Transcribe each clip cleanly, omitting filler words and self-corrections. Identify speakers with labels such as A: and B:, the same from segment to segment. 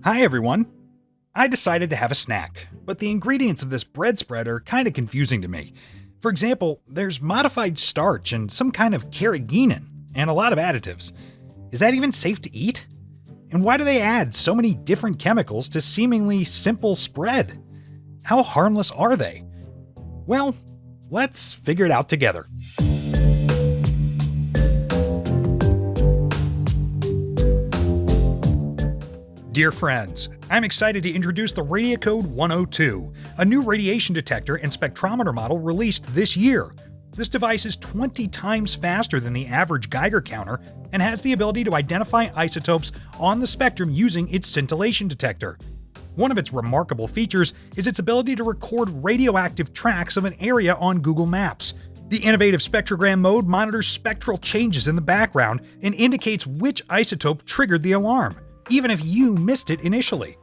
A: Hi everyone! I decided to have a snack, but the ingredients of this bread spread are kinda confusing to me. For example, there's modified starch and some kind of carrageenan, and a lot of additives. Is that even safe to eat? And why do they add so many different chemicals to seemingly simple spread? How harmless are they? Well, let's figure it out together. Dear friends, I'm excited to introduce the Radiocode 102, a new radiation detector and spectrometer model released this year. This device is 20 times faster than the average Geiger counter and has the ability to identify isotopes on the spectrum using its scintillation detector. One of its remarkable features is its ability to record radioactive tracks of an area on Google Maps. The innovative spectrogram mode monitors spectral changes in the background and indicates which isotope triggered the alarm, even if you missed it initially.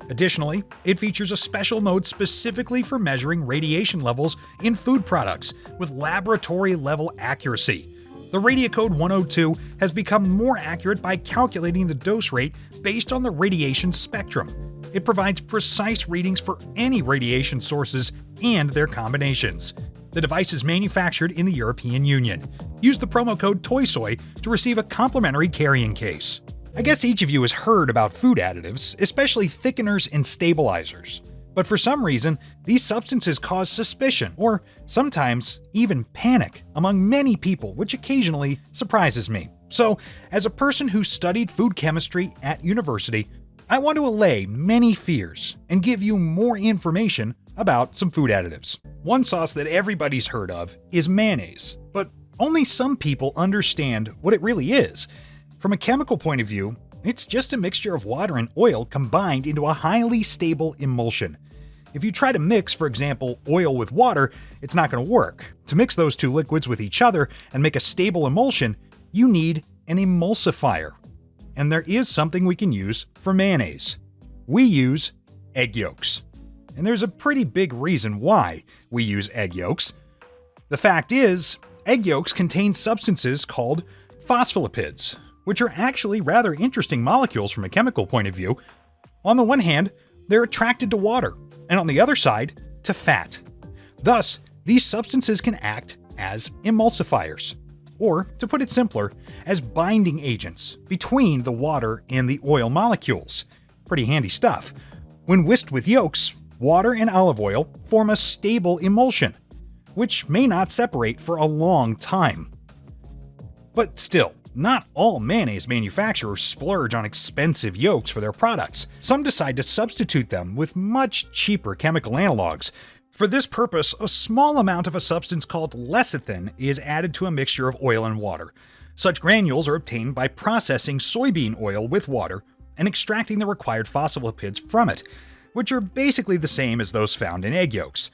A: Additionally, it features a special mode specifically for measuring radiation levels in food products with laboratory-level accuracy. The Radiocode 102 has become more accurate by calculating the dose rate based on the radiation spectrum. It provides precise readings for any radiation sources and their combinations. The device is manufactured in the European Union. Use the promo code TOYSOY to receive a complimentary carrying case. I guess each of you has heard about food additives, especially thickeners and stabilizers. But for some reason, these substances cause suspicion, or sometimes even panic, among many people, which occasionally surprises me. So, as a person who studied food chemistry at university, I want to allay many fears and give you more information about some food additives. One sauce that everybody's heard of is mayonnaise, but only some people understand what it really is. From a chemical point of view, it's just a mixture of water and oil combined into a highly stable emulsion. If you try to mix, for example, oil with water, it's not going to work. To mix those two liquids with each other and make a stable emulsion, you need an emulsifier. And there is something we can use for mayonnaise. We use egg yolks. And there's a pretty big reason why we use egg yolks. The fact is, egg yolks contain substances called phospholipids, which are actually rather interesting molecules from a chemical point of view. On the one hand, they're attracted to water, and on the other side, to fat. Thus, these substances can act as emulsifiers, or, to put it simpler, as binding agents between the water and the oil molecules. Pretty handy stuff. When whisked with yolks, water and olive oil form a stable emulsion, which may not separate for a long time. But still, not all mayonnaise manufacturers splurge on expensive yolks for their products. Some decide to substitute them with much cheaper chemical analogs. For this purpose, a small amount of a substance called lecithin is added to a mixture of oil and water. Such granules are obtained by processing soybean oil with water and extracting the required phospholipids from it, which are basically the same as those found in egg yolks.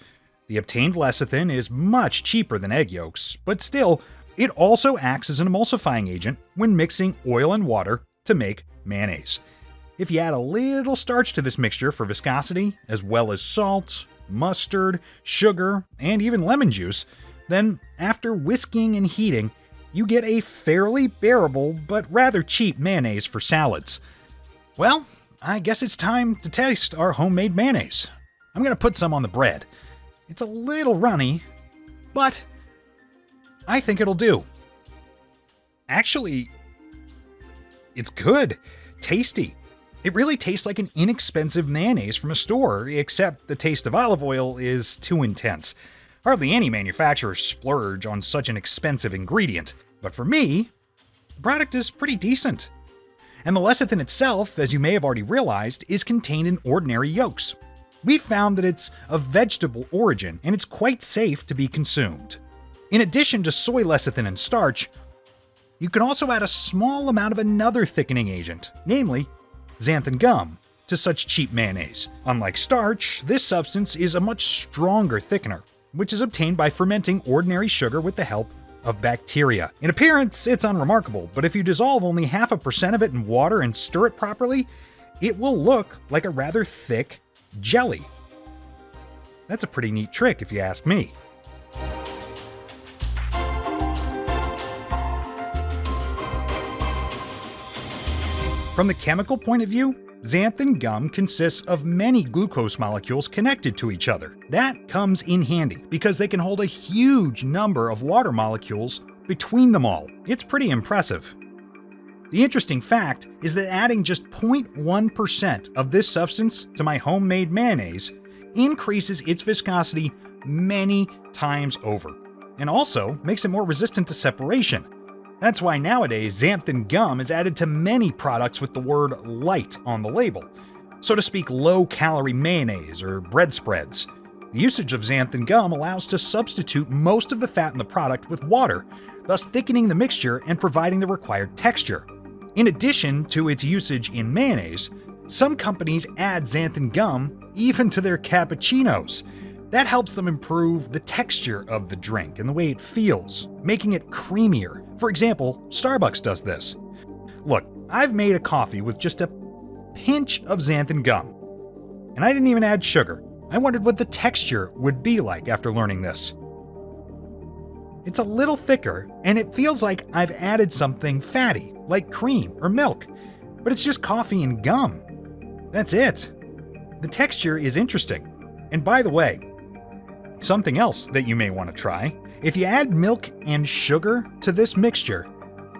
A: The obtained lecithin is much cheaper than egg yolks, but still, it also acts as an emulsifying agent when mixing oil and water to make mayonnaise. If you add a little starch to this mixture for viscosity, as well as salt, mustard, sugar, and even lemon juice, then after whisking and heating, you get a fairly bearable but rather cheap mayonnaise for salads. Well, I guess it's time to taste our homemade mayonnaise. I'm going to put some on the bread. It's a little runny, but I think it'll do. Actually, it's good. Tasty. It really tastes like an inexpensive mayonnaise from a store, except the taste of olive oil is too intense. Hardly any manufacturers splurge on such an expensive ingredient. But for me, the product is pretty decent. And the lecithin itself, as you may have already realized, is contained in ordinary yolks. We've found that it's of vegetable origin, and it's quite safe to be consumed. In addition to soy lecithin and starch, you can also add a small amount of another thickening agent, namely xanthan gum, to such cheap mayonnaise. Unlike starch, this substance is a much stronger thickener, which is obtained by fermenting ordinary sugar with the help of bacteria. In appearance, it's unremarkable, but if you dissolve only 0.5% of it in water and stir it properly, it will look like a rather thick jelly. That's a pretty neat trick if you ask me. From the chemical point of view, Xanthan gum consists of many glucose molecules connected to each other. That comes in handy because they can hold a huge number of water molecules between them all. It's pretty impressive. The interesting fact is that adding just 0.1% of this substance to my homemade mayonnaise increases its viscosity many times over, and also makes it more resistant to separation. That's why nowadays xanthan gum is added to many products with the word light on the label, so to speak low-calorie mayonnaise or bread spreads. The usage of xanthan gum allows to substitute most of the fat in the product with water, thus thickening the mixture and providing the required texture. In addition to its usage in mayonnaise, some companies add xanthan gum even to their cappuccinos. That helps them improve the texture of the drink and the way it feels, making it creamier. For example, Starbucks does this. Look, I've made a coffee with just a pinch of xanthan gum, and I didn't even add sugar. I wondered what the texture would be like after learning this. It's a little thicker, and it feels like I've added something fatty, like cream or milk, but it's just coffee and gum. That's it. The texture is interesting. And by the way, something else that you may want to try, if you add milk and sugar to this mixture,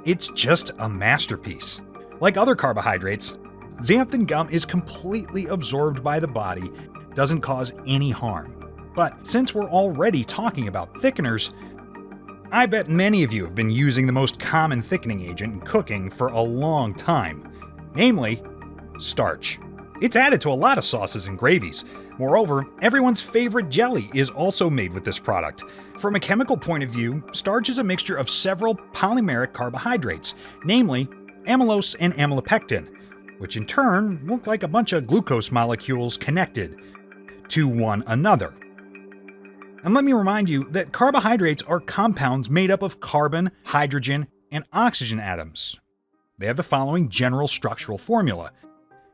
A: it's just a masterpiece. Like other carbohydrates, xanthan gum is completely absorbed by the body, doesn't cause any harm. But since we're already talking about thickeners, I bet many of you have been using the most common thickening agent in cooking for a long time, namely starch. It's added to a lot of sauces and gravies. Moreover, everyone's favorite jelly is also made with this product. From a chemical point of view, starch is a mixture of several polymeric carbohydrates, namely amylose and amylopectin, which in turn look like a bunch of glucose molecules connected to one another. And let me remind you that carbohydrates are compounds made up of carbon, hydrogen, and oxygen atoms. They have the following general structural formula.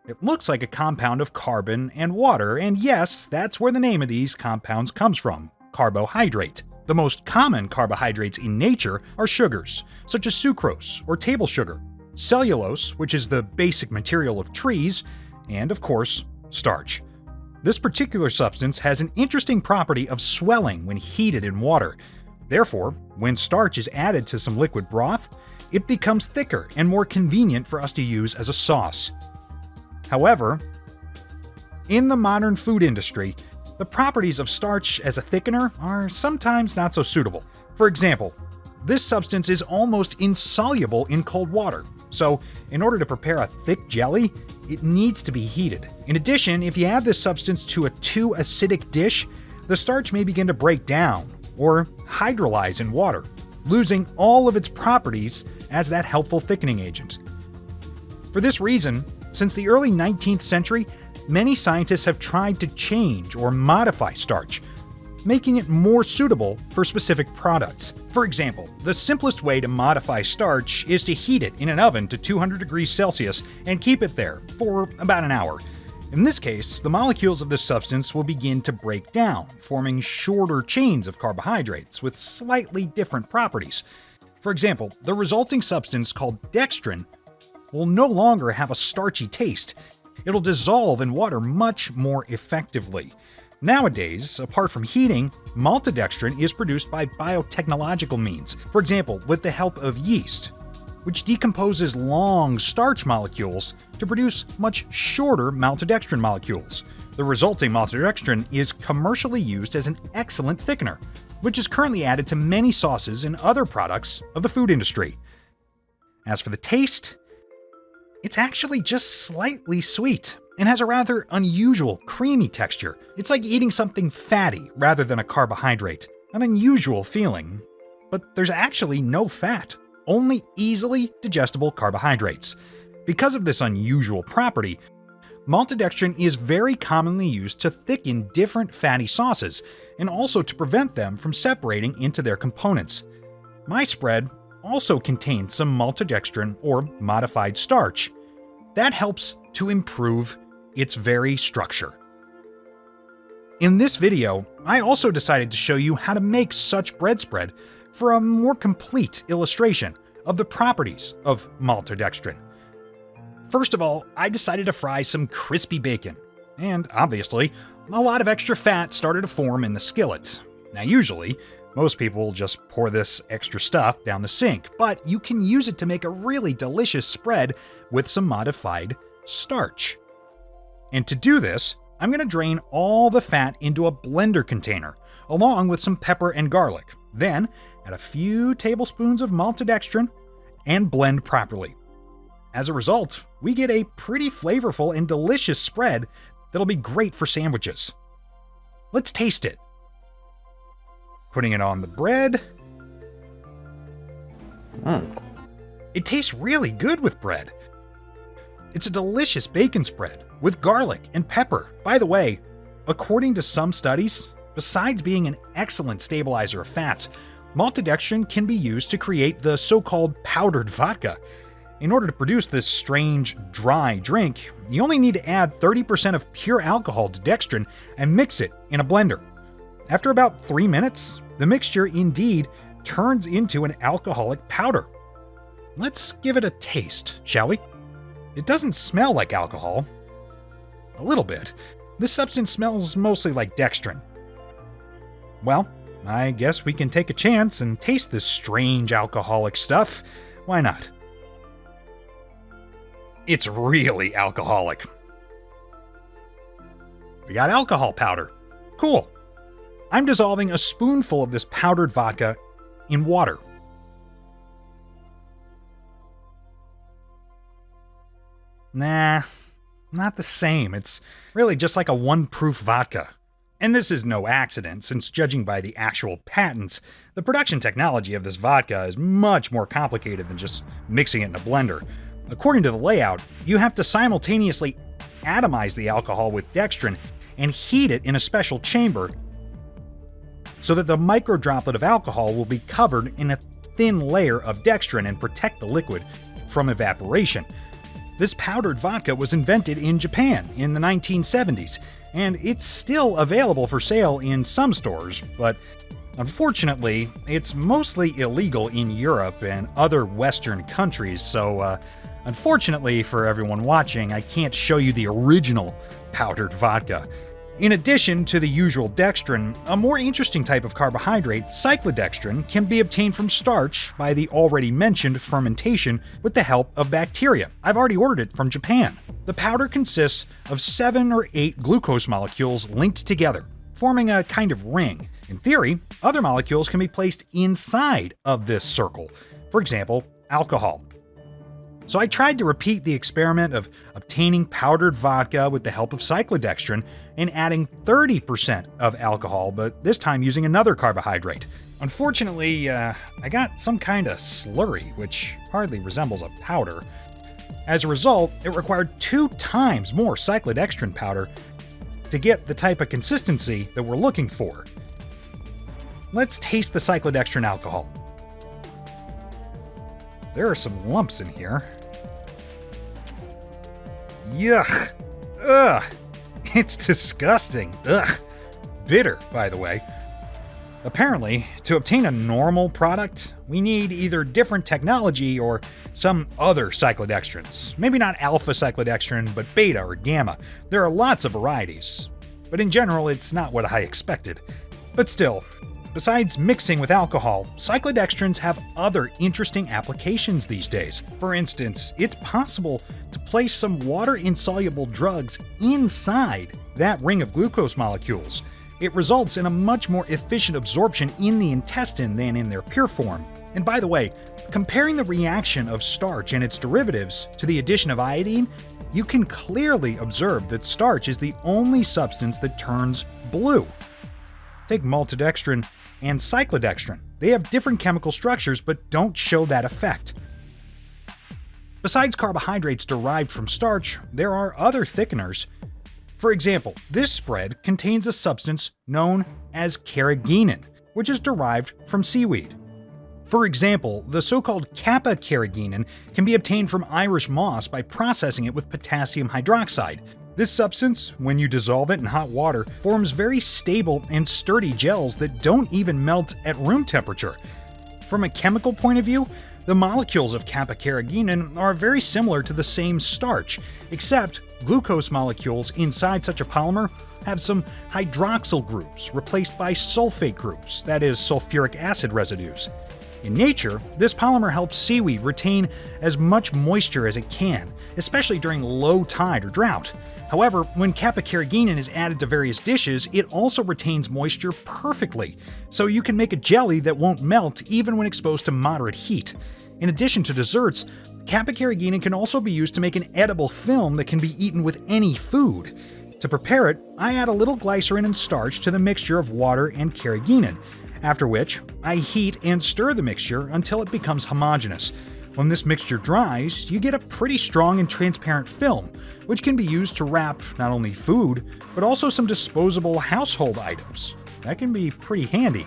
A: It looks like a compound of carbon and water, and yes, that's where the name of these compounds comes from, carbohydrate. The most common carbohydrates in nature are sugars, such as sucrose or table sugar, cellulose, which is the basic material of trees, and of course, starch. This particular substance has an interesting property of swelling when heated in water. Therefore, when starch is added to some liquid broth, it becomes thicker and more convenient for us to use as a sauce. However, in the modern food industry, the properties of starch as a thickener are sometimes not so suitable. For example, this substance is almost insoluble in cold water, so in order to prepare a thick jelly, it needs to be heated. In addition, if you add this substance to a too acidic dish, the starch may begin to break down or hydrolyze in water, losing all of its properties as that helpful thickening agent. For this reason, since the early 19th century, many scientists have tried to change or modify starch, making it more suitable for specific products. For example, the simplest way to modify starch is to heat it in an oven to 200 degrees Celsius and keep it there for about an hour. In this case, the molecules of this substance will begin to break down, forming shorter chains of carbohydrates with slightly different properties. For example, the resulting substance called dextrin will no longer have a starchy taste. It'll dissolve in water much more effectively. Nowadays, apart from heating, maltodextrin is produced by biotechnological means, for example, with the help of yeast, which decomposes long starch molecules to produce much shorter maltodextrin molecules. The resulting maltodextrin is commercially used as an excellent thickener, which is currently added to many sauces and other products of the food industry. As for the taste, it's actually just slightly sweet and has a rather unusual, creamy texture. It's like eating something fatty rather than a carbohydrate. An unusual feeling. But there's actually no fat, only easily digestible carbohydrates. Because of this unusual property, maltodextrin is very commonly used to thicken different fatty sauces and also to prevent them from separating into their components. My spread also contains some maltodextrin or modified starch. That helps to improve its very structure. In this video, I also decided to show you how to make such bread spread for a more complete illustration of the properties of maltodextrin. First of all, I decided to fry some crispy bacon. And obviously, a lot of extra fat started to form in the skillet. Now usually, most people just pour this extra stuff down the sink, but you can use it to make a really delicious spread with some modified starch. And to do this, I'm going to drain all the fat into a blender container, along with some pepper and garlic. Then, add a few tablespoons of maltodextrin and blend properly. As a result, we get a pretty flavorful and delicious spread that'll be great for sandwiches. Let's taste it. Putting it on the bread. It tastes really good with bread. It's a delicious bacon spread with garlic and pepper. By the way, according to some studies, besides being an excellent stabilizer of fats, maltodextrin can be used to create the so-called powdered vodka. In order to produce this strange, dry drink, you only need to add 30% of pure alcohol to dextrin and mix it in a blender. After about 3 minutes, the mixture indeed turns into an alcoholic powder. Let's give it a taste, shall we? It doesn't smell like alcohol. A little bit. This substance smells mostly like dextrin. Well, I guess we can take a chance and taste this strange alcoholic stuff. Why not? It's really alcoholic. We got alcohol powder. Cool. I'm dissolving a spoonful of this powdered vodka in water. Nah, not the same. It's really just like a one-proof vodka. And this is no accident, since judging by the actual patents, the production technology of this vodka is much more complicated than just mixing it in a blender. According to the layout, you have to simultaneously atomize the alcohol with dextrin and heat it in a special chamber so that the microdroplet of alcohol will be covered in a thin layer of dextrin and protect the liquid from evaporation. This powdered vodka was invented in Japan in the 1970s, and it's still available for sale in some stores, but unfortunately, it's mostly illegal in Europe and other Western countries, so unfortunately for everyone watching, I can't show you the original powdered vodka. In addition to the usual dextrin, a more interesting type of carbohydrate, cyclodextrin, can be obtained from starch by the already mentioned fermentation with the help of bacteria. I've already ordered it from Japan. The powder consists of 7 or 8 glucose molecules linked together, forming a kind of ring. In theory, other molecules can be placed inside of this circle. For example, alcohol. So I tried to repeat the experiment of obtaining powdered vodka with the help of cyclodextrin and adding 30% of alcohol, but this time using another carbohydrate. Unfortunately, I got some kind of slurry, which hardly resembles a powder. As a result, it required 2 times more cyclodextrin powder to get the type of consistency that we're looking for. Let's taste the cyclodextrin alcohol. There are some lumps in here. Yuck! Ugh! It's disgusting. Ugh! Bitter, by the way. Apparently, to obtain a normal product, we need either different technology or some other cyclodextrins. Maybe not alpha cyclodextrin, but beta or gamma. There are lots of varieties. But in general, it's not what I expected. But still, besides mixing with alcohol, cyclodextrins have other interesting applications these days. For instance, it's possible to place some water-insoluble drugs inside that ring of glucose molecules. It results in a much more efficient absorption in the intestine than in their pure form. And by the way, comparing the reaction of starch and its derivatives to the addition of iodine, you can clearly observe that starch is the only substance that turns blue. Take maltodextrin and cyclodextrin. They have different chemical structures but don't show that effect. Besides carbohydrates derived from starch, there are other thickeners. For example, this spread contains a substance known as Carrageenan, which is derived from seaweed. For example, the so-called Kappa Carrageenan can be obtained from Irish moss by processing it with potassium hydroxide. This substance, when you dissolve it in hot water, forms very stable and sturdy gels that don't even melt at room temperature. From a chemical point of view, The molecules of Kappa Carrageenan are very similar to the same starch, except glucose molecules inside such a polymer have some hydroxyl groups replaced by sulfate groups, that is, sulfuric acid residues. In nature, this polymer helps seaweed retain as much moisture as it can, especially during low tide or drought. However, when Kappa Carrageenan is added to various dishes, it also retains moisture perfectly, so you can make a jelly that won't melt even when exposed to moderate heat. In addition to desserts, Kappa Carrageenan can also be used to make an edible film that can be eaten with any food. To prepare it, I add a little glycerin and starch to the mixture of water and carrageenan, after which I heat and stir the mixture until it becomes homogeneous. When this mixture dries, you get a pretty strong and transparent film, which can be used to wrap not only food, but also some disposable household items. That can be pretty handy.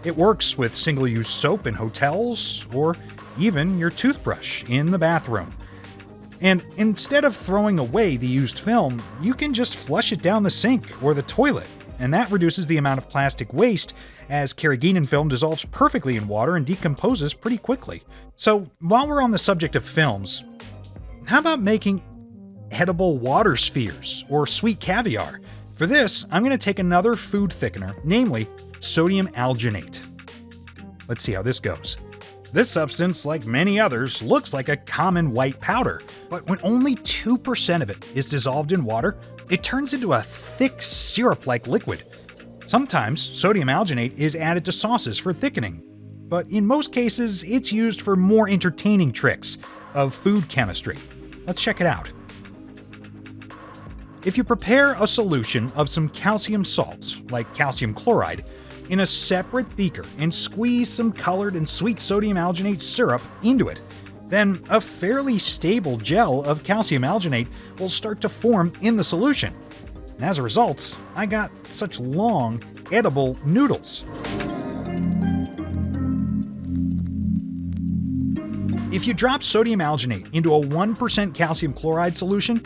A: It works with single-use soap in hotels, or even your toothbrush in the bathroom. And instead of throwing away the used film, you can just flush it down the sink or the toilet, and that reduces the amount of plastic waste, as carrageenan film dissolves perfectly in water and decomposes pretty quickly. So, while we're on the subject of films, how about making edible water spheres or sweet caviar? For this, I'm going to take another food thickener, namely sodium alginate. Let's see how this goes. This substance, like many others, looks like a common white powder, but when only 2% of it is dissolved in water, it turns into a thick syrup-like liquid. Sometimes sodium alginate is added to sauces for thickening, but in most cases it's used for more entertaining tricks of food chemistry. Let's check it out. If you prepare a solution of some calcium salts, like calcium chloride, in a separate beaker and squeeze some colored and sweet sodium alginate syrup into it, then a fairly stable gel of calcium alginate will start to form in the solution. And as a result, I got such long, edible noodles. If you drop sodium alginate into a 1% calcium chloride solution,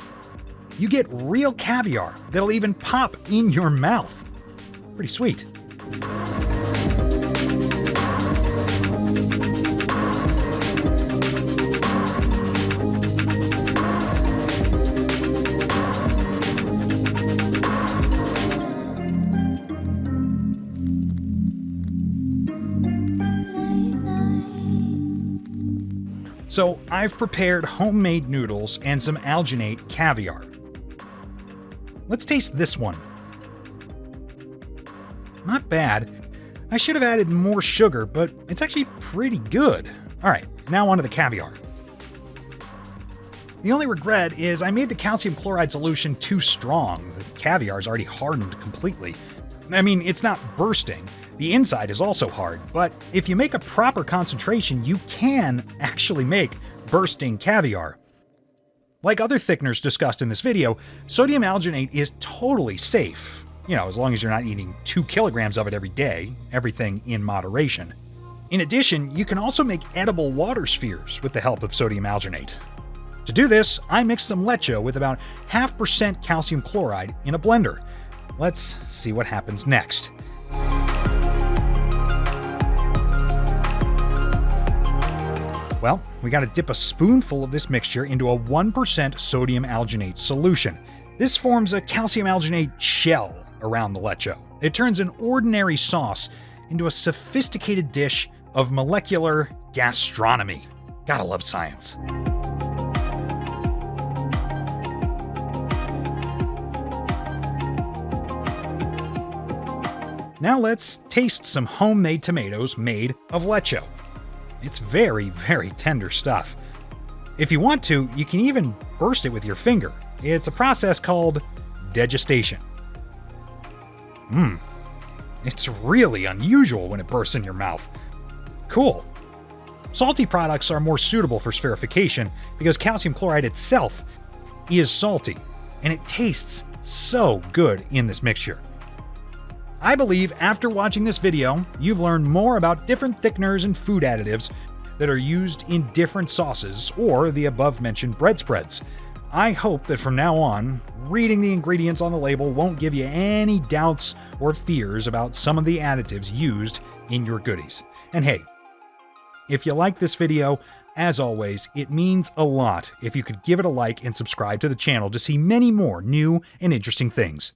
A: you get real caviar that'll even pop in your mouth. Pretty sweet. So I've prepared homemade noodles and some alginate caviar. Let's taste this one. Not bad. I should have added more sugar, but it's actually pretty good. Alright, now onto the caviar. The only regret is I made the calcium chloride solution too strong. The caviar is already hardened completely. I mean, it's not bursting. The inside is also hard, but if you make a proper concentration, you can actually make bursting caviar. Like other thickeners discussed in this video, sodium alginate is totally safe. As long as you're not eating 2 kilograms of it every day, everything in moderation. In addition, you can also make edible water spheres with the help of sodium alginate. To do this, I mixed some leche with about 0.5% calcium chloride in a blender. Let's see what happens next. Well, we gotta dip a spoonful of this mixture into a 1% sodium alginate solution. This forms a calcium alginate shell around the leche. It turns an ordinary sauce into a sophisticated dish of molecular gastronomy. Gotta love science. Now let's taste some homemade tomatoes made of leche. It's very, very tender stuff. If you want to, you can even burst it with your finger. It's a process called digestation. It's really unusual when it bursts in your mouth. Cool. Salty products are more suitable for spherification because calcium chloride itself is salty, and it tastes so good in this mixture. I believe after watching this video, you've learned more about different thickeners and food additives that are used in different sauces or the above-mentioned bread spreads. I hope that from now on, reading the ingredients on the label won't give you any doubts or fears about some of the additives used in your goodies. And hey, If you like this video, as always, it means a lot if you could give it a like and subscribe to the channel to see many more new and interesting things.